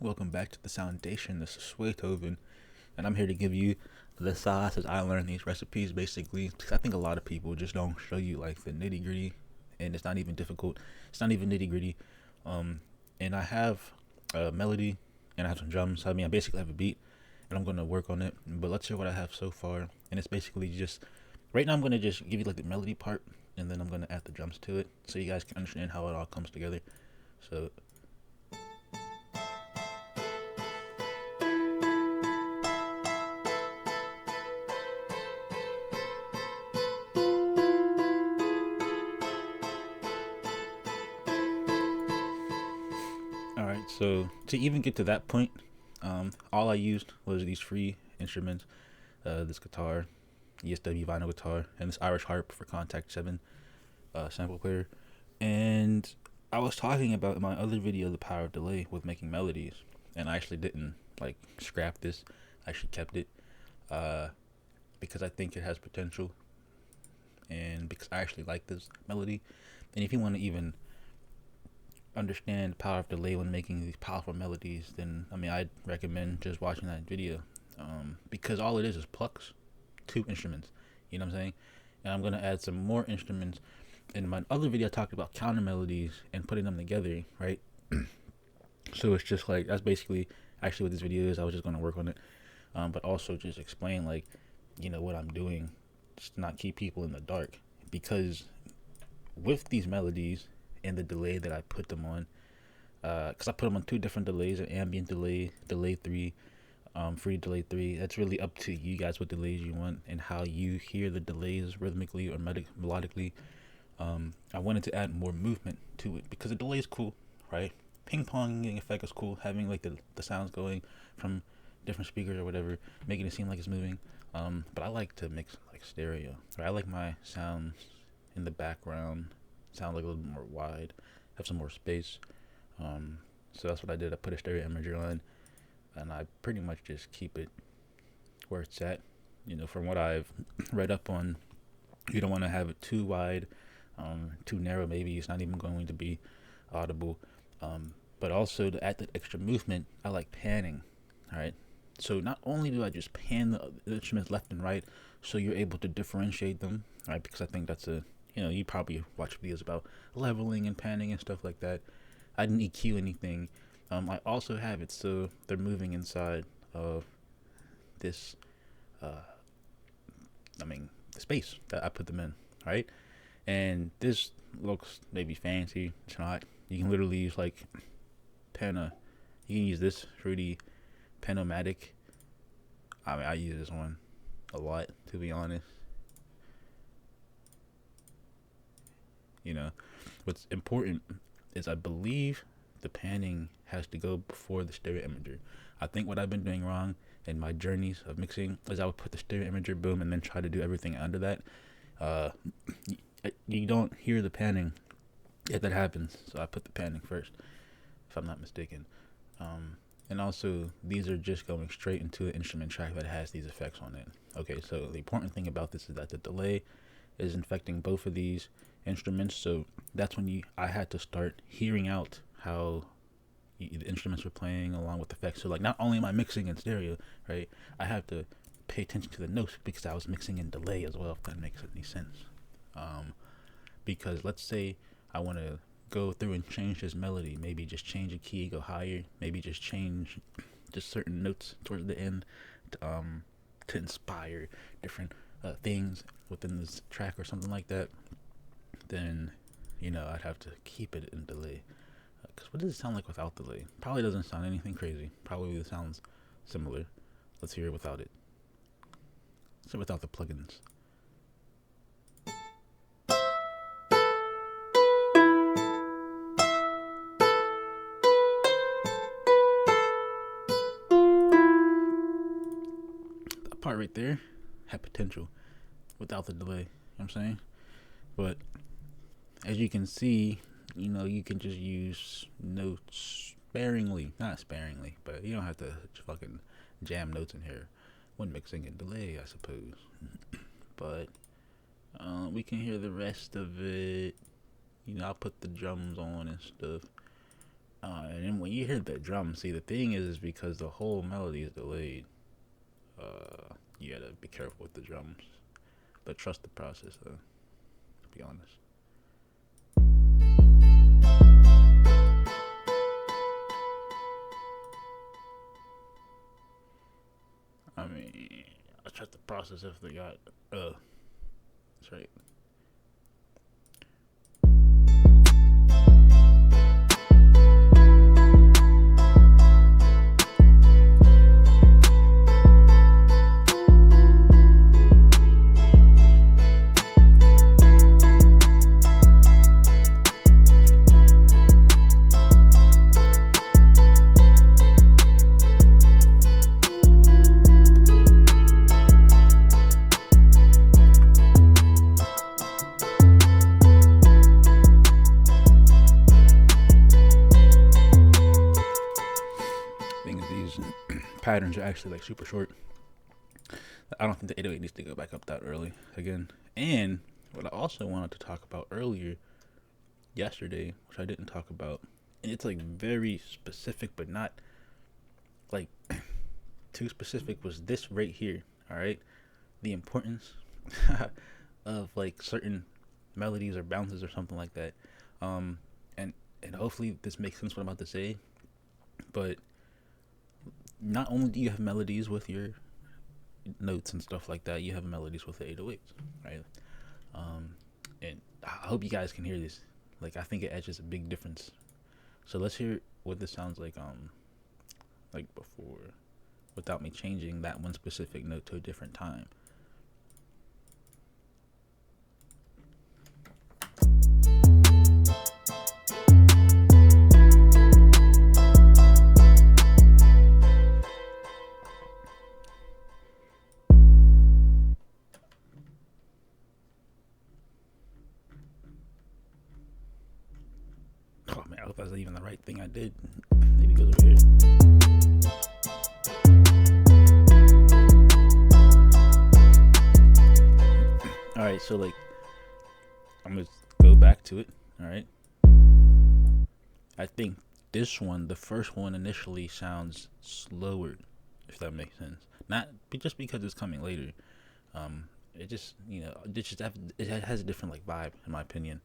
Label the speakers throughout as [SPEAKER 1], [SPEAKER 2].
[SPEAKER 1] Welcome back to the Foundation. This is Swaythoven, and I'm here to give you the sauce as I learn these recipes. Basically, because I think a lot of people just don't show you like the nitty gritty, and it's not even difficult. It's not even nitty gritty. And I have a melody, and I have some drums. I basically have a beat, and I'm gonna work on it. But let's hear what I have so far, and it's basically just right now. I'm gonna just give you like the melody part, and then I'm gonna add the drums to it, so you guys can understand how it all comes together. So all right, so to even get to that point, all I used was these free instruments, this guitar, ESW vinyl guitar, and this Irish harp for Contact 7 sample player. And I was talking about in my other video the power of delay with making melodies, and I actually didn't like scrap this. I actually kept it uh, because I think it has potential, and because I actually like this melody. And if you want to even understand the power of delay when making these powerful melodies, then I'd recommend just watching that video, because all it is plucks two instruments. You know what I'm saying? And I'm gonna add some more instruments. In my other video, I talked about counter melodies and putting them together, right? So it's just like that's basically actually what this video is. I was just gonna work on it, but also just explain like what I'm doing, just to not keep people in the dark, because with these melodies and the delay that I put them on, because I put them on two different delays: an ambient delay, delay 3, free delay 3. That's really up to you guys what delays you want and how you hear the delays rhythmically or melodically. I wanted to add more movement to it because the delay is cool, right? Ping ponging effect is cool, having like the sounds going from different speakers or whatever, making it seem like it's moving. But I like to mix like stereo. Right? I like my sounds in the background sound like a little bit more wide, have some more space. So that's what I did. I put a stereo imager on, and I pretty much just keep it where it's at. From what I've read up on, you don't want to have it too wide, too narrow. Maybe it's not even going to be audible. But also to add that extra movement, I like panning. All right. So not only do I just pan the instruments left and right, so you're able to differentiate them, right? Because I think that's you probably watch videos about leveling and panning and stuff like that. I didn't EQ anything. I also have it so they're moving inside of this, the space that I put them in, right? And this looks maybe fancy. It's not. You can literally use like Pena. You can use this fruity Penomatic. I use this one a lot, to be honest. What's important is I believe the panning has to go before the stereo imager. I think what I've been doing wrong in my journeys of mixing is I would put the stereo imager, boom, and then try to do everything under that. Uh, you don't hear the panning if that happens, so I put the panning first, if I'm not mistaken. And also, these are just going straight into the instrument track that has these effects on it. Okay, so the important thing about this is that the delay is infecting both of these instruments, so that's when I had to start hearing out how the instruments were playing along with the effects. So like not only am I mixing in stereo, right, I have to pay attention to the notes because I was mixing in delay as well, if that makes any sense. Because let's say I want to go through and change this melody, maybe just change a key, go higher, maybe just change just certain notes towards the end to inspire different things within this track or something like that, then I'd have to keep it in delay. Because what does it sound like without delay? Probably doesn't sound anything crazy. Probably it sounds similar. Let's hear it without it. So without the plugins. That part right there had potential without the delay. You know what I'm saying? But as you can see, you can just use notes sparingly. Not sparingly, but you don't have to fucking jam notes in here when mixing and delay, I suppose. But we can hear the rest of it. I'll put the drums on and stuff. And then when you hear the drum, see, the thing is because the whole melody is delayed. You gotta be careful with the drums, but trust the process, though. To be honest. I mean, I trust the process if they got. That's right. These patterns are actually like super short. I don't think the 808 needs to go back up that early again. And what I also wanted to talk about earlier, yesterday, which I didn't talk about, and it's like very specific, but not like too specific, was this right here. All right, the importance of like certain melodies or bounces or something like that. And hopefully this makes sense what I'm about to say, but not only do you have melodies with your notes and stuff like that, you have melodies with the 808s, right? And I hope you guys can hear this. Like, I think it edges a big difference. So let's hear what this sounds like before, without me changing that one specific note to a different time. Oh man, I hope that's even the right thing I did. Maybe it goes over here. Alright, so like, I'm gonna go back to it. Alright. I think this one, the first one initially sounds slower, if that makes sense. Not just because it's coming later. It just, it has a different like vibe, in my opinion.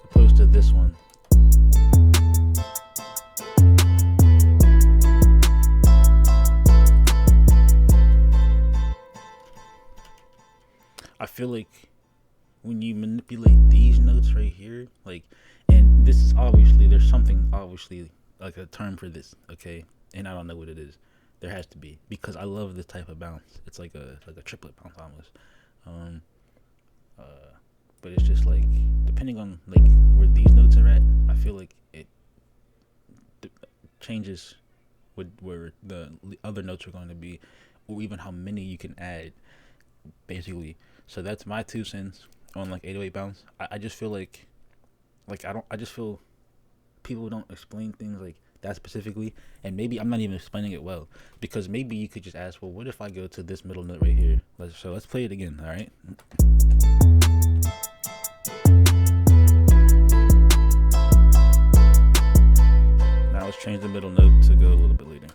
[SPEAKER 1] Opposed to this one. I feel like when you manipulate these notes right here, like, and this is obviously, there's something obviously like a term for this, okay? And I don't know what it is. There has to be, because I love this type of bounce. It's like a triplet bounce almost. But it's just like, depending on like where these notes are at, I feel like it changes where the other notes are going to be, or even how many you can add, basically. So that's my 2 cents on like 808 bounce. I just feel like I just feel people don't explain things like that specifically, and maybe I'm not even explaining it well, because maybe you could just ask, well, what if I go to this middle note right here? Let's play it again. All right. Now let's change the middle note to go a little bit later.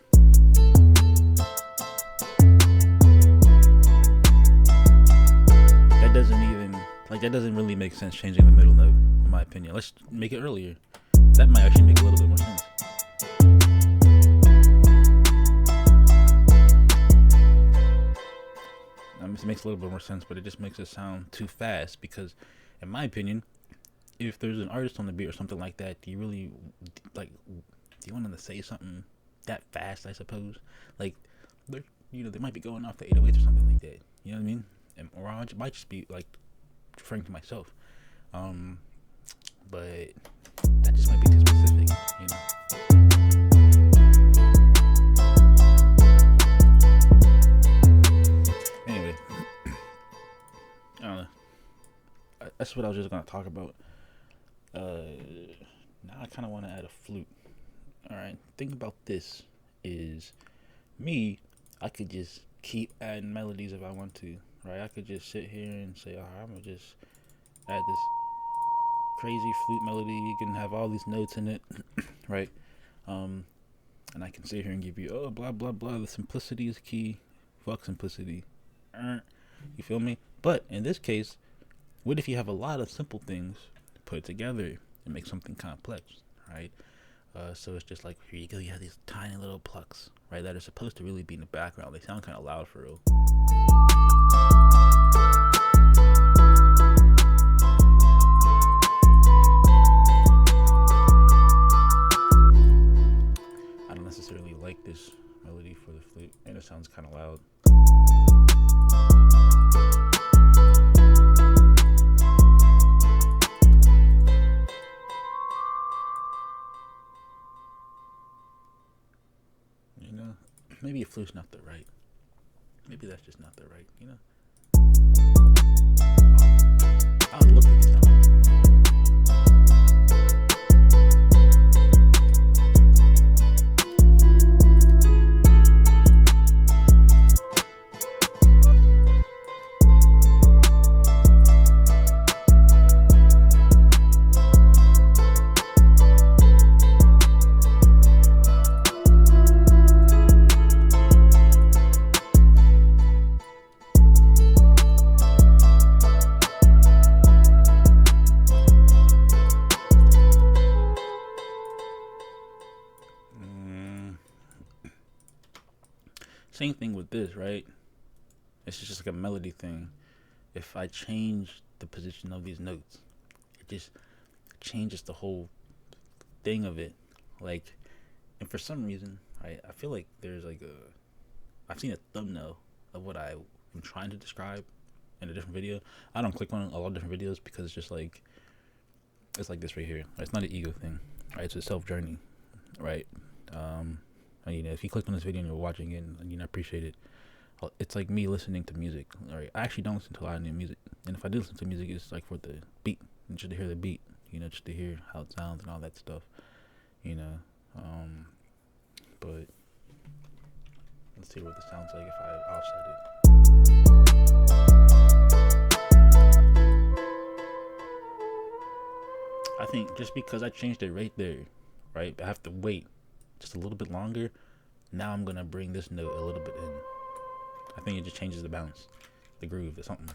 [SPEAKER 1] That doesn't really make sense, changing the middle note, in my opinion. Let's make it earlier. That might actually make a little bit more sense. It makes a little bit more sense, but it just makes it sound too fast, because, in my opinion, if there's an artist on the beat or something like that, do you really, like, do you want them to say something that fast, I suppose? Like, they might be going off the 808s or something like that. You know what I mean? Or I might just be, like, referring to myself. But that just might be too specific, Anyway, I don't know. That's what I was just gonna talk about. Now I kind of want to add a flute. All right, think about this: is me, I could just keep adding melodies if I want to, right? I could just sit here and say, all right, I'm gonna just add this crazy flute melody. You can have all these notes in it, right? And I can sit here and give you, oh, blah blah blah. The simplicity is key. Fuck simplicity. You feel me? But in this case, what if you have a lot of simple things put together and make something complex, right? So it's just like, here you go, you have these tiny little plucks, right, that are supposed to really be in the background. They sound kind of loud for real. I don't necessarily like this melody for the flute, and it sounds kind of loud. You know, maybe a flute's not the right. Maybe that's just not the right, you know? I'll look at these now. Same thing with this, right? It's just like a melody thing. If I change the position of these notes, it just changes the whole thing of it. Like, and for some reason, I feel like there's like I've seen a thumbnail of what I am trying to describe in a different video. I don't click on a lot of different videos because it's just like, it's like this right here. It's not an ego thing, right? It's a self journey, right? You know, if you clicked on this video and you're watching it and you appreciate it, it's like me listening to music. Right? I actually don't listen to a lot of new music, and if I do listen to music, it's like for the beat, and just to hear the beat, you know, just to hear how it sounds and all that stuff, you know. But let's see what this sounds like if I offset it. I think just because I changed it right there, right, I have to wait just a little bit longer. Now I'm gonna bring this note a little bit in. I think it just changes the bounce, the groove, or something.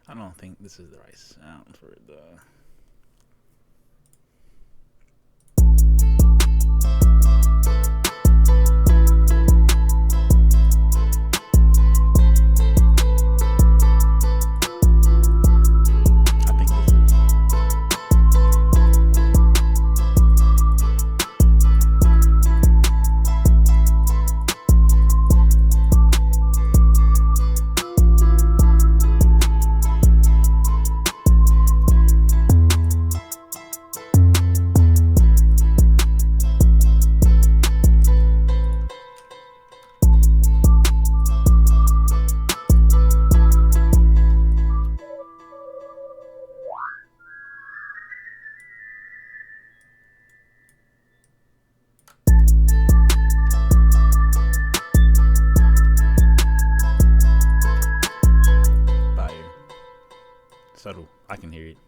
[SPEAKER 1] I don't think this is the right sound for it though. Subtle. I can hear it.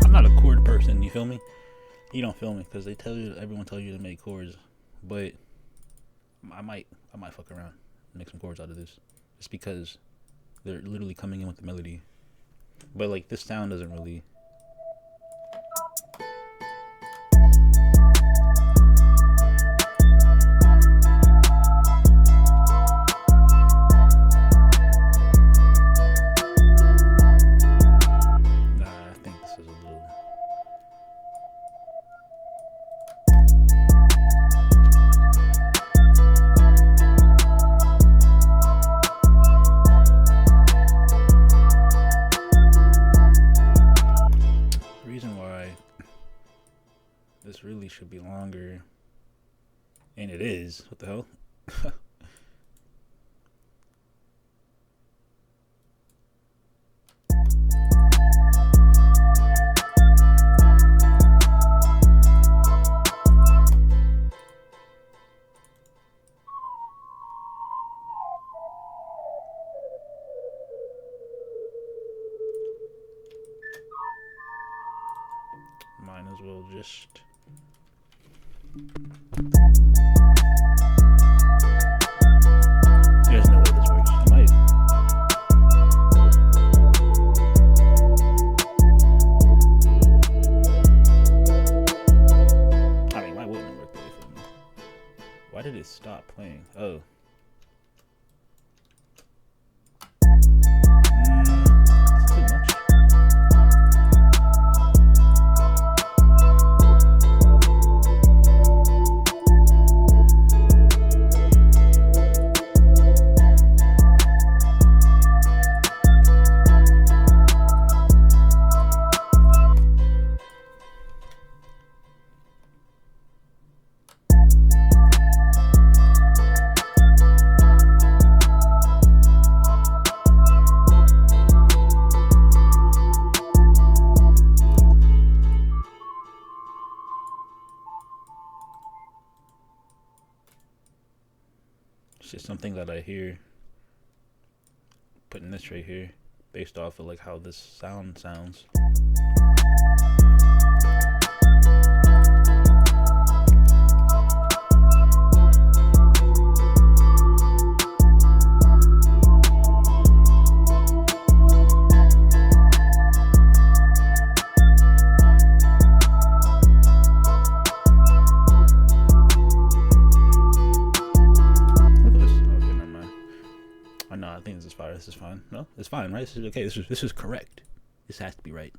[SPEAKER 1] I'm not a chord person, you feel me? You don't feel me because they tell you, everyone tells you to make chords, but I might fuck around and make some chords out of this, just because They're literally coming in with the melody. But like this sound doesn't really. Nah, I think this is a little. Reason why this really should be longer, and it is. What the hell? Might as well just. There's no way this works. I might. I mean, why wouldn't it work that way for me? Why did it stop playing? Oh. It's too much. It's just something that I hear putting this right here based off of like how this sound sounds. I think this is fine. This is fine. No, it's fine, right? This is okay. This is correct. This has to be right.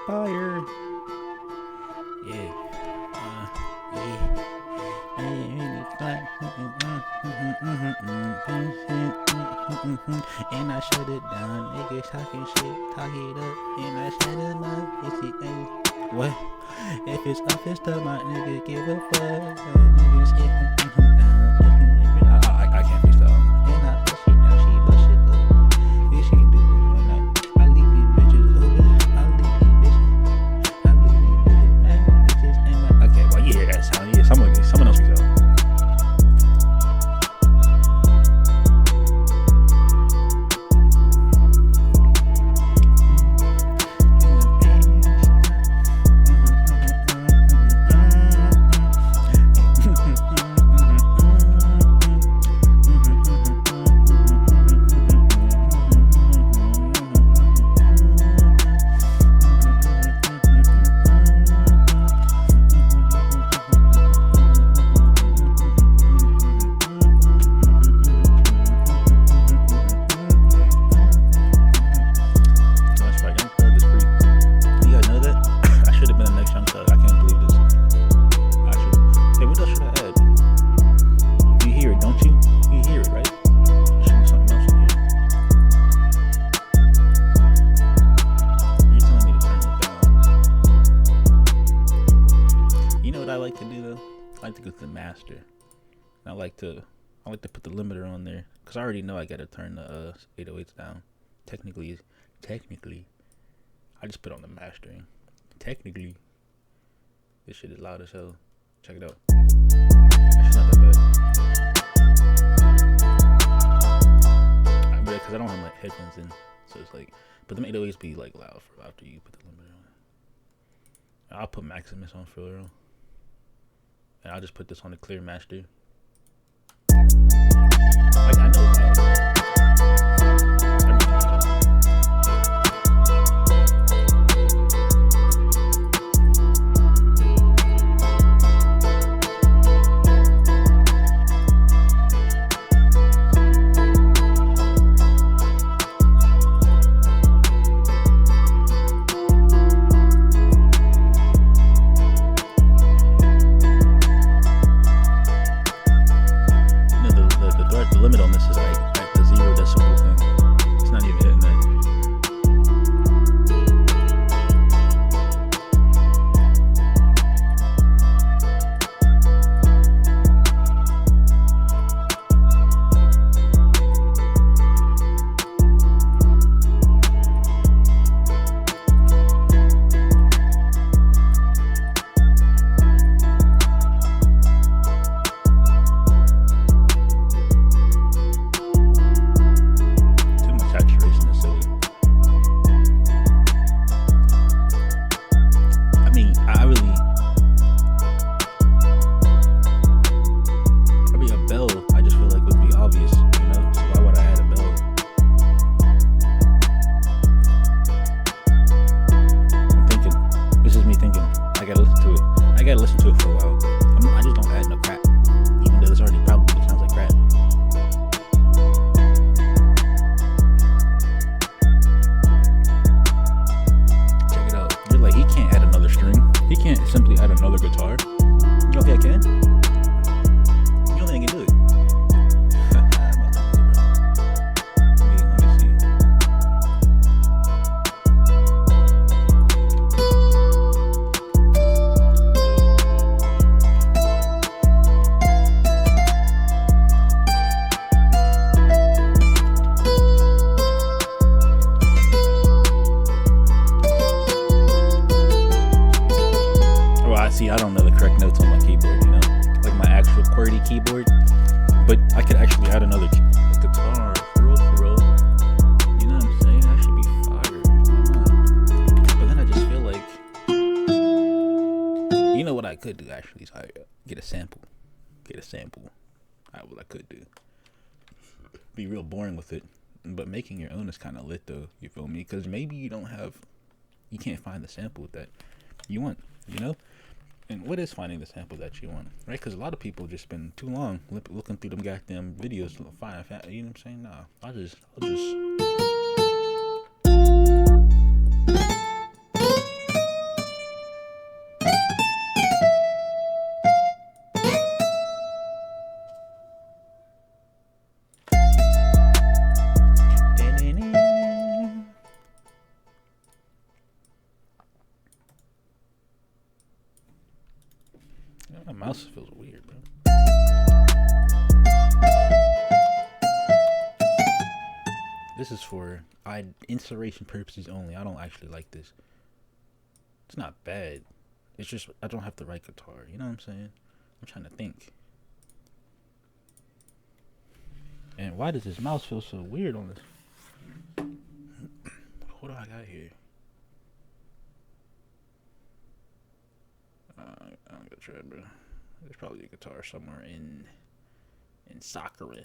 [SPEAKER 1] Fire. Yeah. And I shut it down. Niggas talking shit, talk it up. And I shut it up. What? If it's up, it's up, my nigga, give a fuck. Niggas get down. I can't freestyle. And I push it down, she bust it up. This she do when I leave these bitches hooping. I leave these bitches. I leave these bitches, man. Bitches ain't my. Okay, well, you hear that sound. Yeah, someone else freestyle. the master. And I like to put the limiter on there because I already know I gotta turn the 808s down. Technically, I just put on the mastering. Technically, this shit is loud as hell. Check it out. It's not that bad. Because I don't have my headphones in, so it's like. But them 808s be like loud for after you put the limiter on. I'll put Maximus on for real, and I'll just put this on the clear master. Like I know it's loud. The limit on this is like at the 0 decimal thing. It's not even hitting that. I gotta listen to it for a while. I just don't add no crap, even though this already probably sounds like crap. Check it out. You're like, he can't add another string. He can't simply add another guitar. You don't think I can? You don't think I can do it? See, I don't know the correct notes on my keyboard, you know, like my actual QWERTY keyboard, but I could actually add another guitar, for real, you know what I'm saying? That should be fire, why not? But then I just feel like, you know what I could do actually is get a sample, what I could do, be real boring with it, but making your own is kind of lit though, you feel me? Because maybe you can't find the sample that you want, you know? And what is finding the sample that you want, right? Because a lot of people just spend too long looking through them goddamn videos to find, you know what I'm saying? Nah, I'll just. My mouse feels weird, bro. This is for inspiration purposes only. I don't actually like this. It's not bad. It's just I don't have the right guitar. You know what I'm saying? I'm trying to think. And why does this mouse feel so weird on this? What do I got here? I'm gonna try, bro. There's probably a guitar somewhere in Sakura.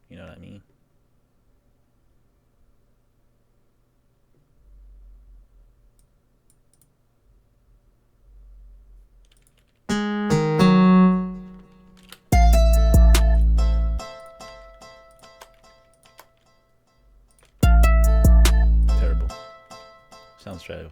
[SPEAKER 1] You know what I mean? Terrible. Sounds trash.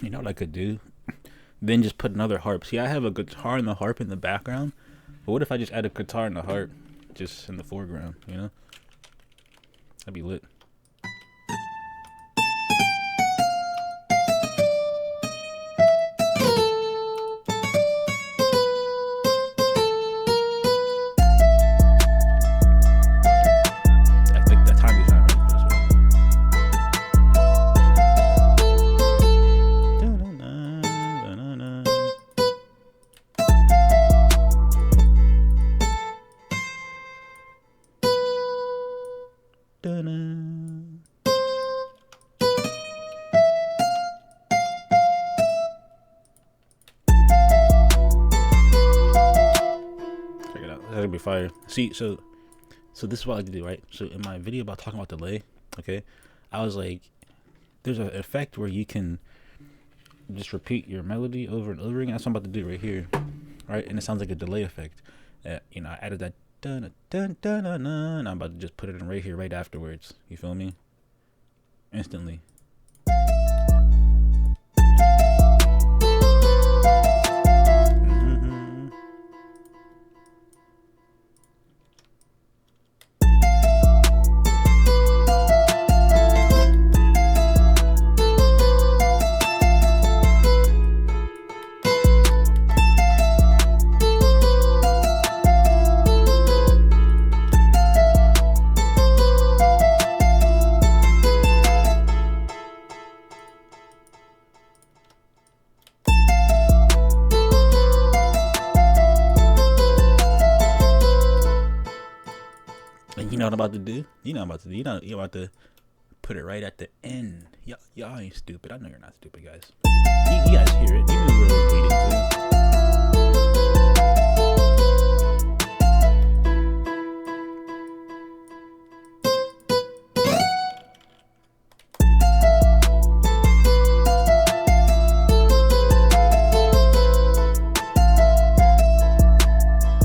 [SPEAKER 1] You know what I could do? Then just put another harp. See, I have a guitar and the harp in the background. But what if I just add a guitar and the harp just in the foreground, you know? That'd be lit. I think that timing's not right, but it's check it out. That's gonna be fire. See, so this is what I like to do, right? So in my video about talking about delay, okay, I was like, there's an effect where you can just repeat your melody over and over again. That's what I'm about to do right here, right? And it sounds like a delay effect. You know, I added that dun dun dun dun, and I'm about to just put it in right here, right afterwards. You feel me? Instantly. And you know what I'm about to do? You know what I'm about to do. You're about to put it right at the end. Y'all ain't stupid. I know you're not stupid, guys. You guys hear it. You knew where it was leading to.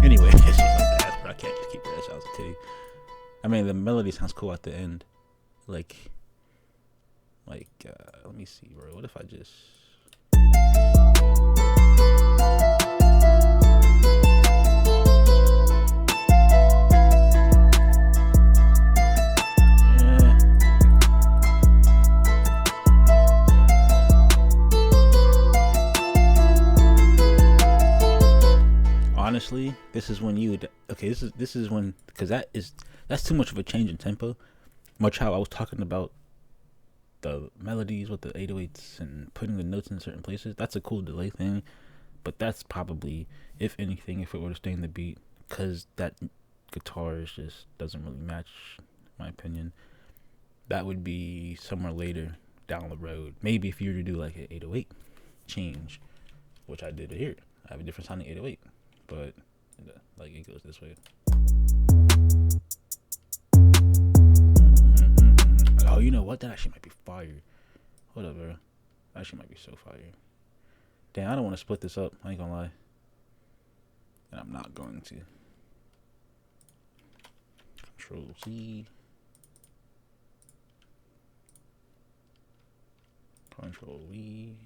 [SPEAKER 1] Anyway, it's just something else, but I can't just keep that shit. I'll tell you. I mean, the melody sounds cool at the end. Like, let me see, bro. What if I just... Honestly, this is when you would... Okay, this is when... Because that's too much of a change in tempo. Much how I was talking about the melodies with the 808s and putting the notes in certain places. That's a cool delay thing. But that's probably, if anything, if it were to stay in the beat, because that guitar just doesn't really match, in my opinion. That would be somewhere later down the road. Maybe if you were to do like an 808 change, which I did here. I have a different sounding 808. But like it goes this way. Oh, you know what? That actually might be fire. Hold up, bro. That actually might be so fire. Damn, I don't want to split this up. I ain't gonna lie. And I'm not going to. Control C. Control V.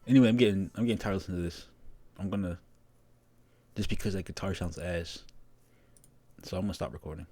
[SPEAKER 1] Anyway, I'm getting tired of listening to this. I'm gonna, just because that guitar sounds ass, so I'm gonna stop recording.